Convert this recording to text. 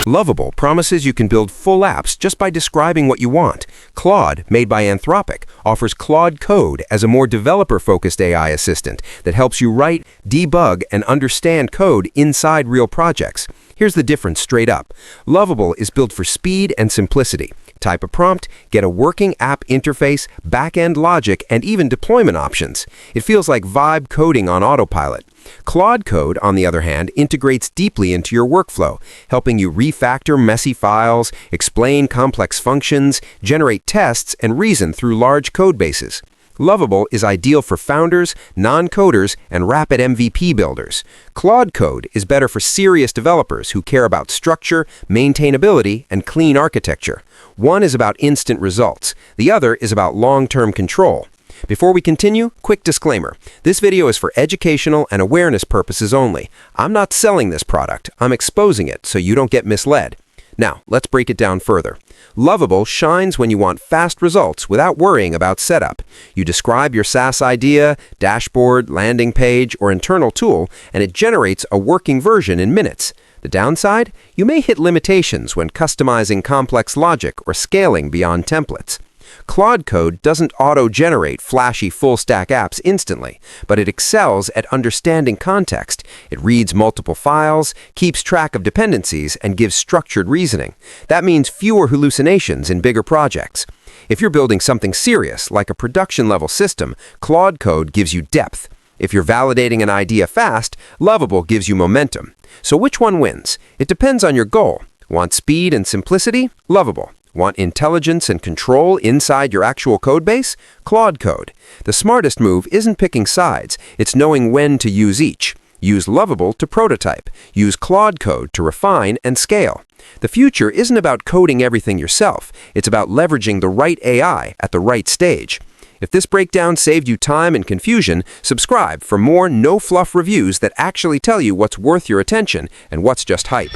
Lovable promises you can build full apps just by describing what you want. Claude, made by Anthropic, offers Claude Code as a more developer-focused AI assistant that helps you write, debug, and understand code inside real projects. Here's the difference straight up. Lovable is built for speed and simplicity. Type a prompt, get a working app interface, back-end logic, and even deployment options. It feels like vibe coding on autopilot. Claude Code, on the other hand, integrates deeply into your workflow, helping you refactor messy files, explain complex functions, generate tests, and reason through large code bases. Lovable is ideal for founders, non-coders, and rapid MVP builders. Claude Code is better for serious developers who care about structure, maintainability, and clean architecture. One is about instant results. The other is about long-term control. Before we continue, quick disclaimer. This video is for educational and awareness purposes only. I'm not selling this product. I'm exposing it so you don't get misled. Now, let's break it down further. Lovable shines when you want fast results without worrying about setup. You describe your SaaS idea, dashboard, landing page, or internal tool, and it generates a working version in minutes. The downside? You may hit limitations when customizing complex logic or scaling beyond templates. Claude Code doesn't auto-generate flashy full-stack apps instantly, but it excels at understanding context. It reads multiple files, keeps track of dependencies, and gives structured reasoning. That means fewer hallucinations in bigger projects. If you're building something serious, like a production-level system, Claude Code gives you depth. If you're validating an idea fast, Lovable gives you momentum. So which one wins? It depends on your goal. Want speed and simplicity? Lovable. Want intelligence and control inside your actual codebase? Claude Code. The smartest move isn't picking sides, it's knowing when to use each. Use Lovable to prototype. Use Claude Code to refine and scale. The future isn't about coding everything yourself, it's about leveraging the right AI at the right stage. If this breakdown saved you time and confusion, subscribe for more no-fluff reviews that actually tell you what's worth your attention and what's just hype.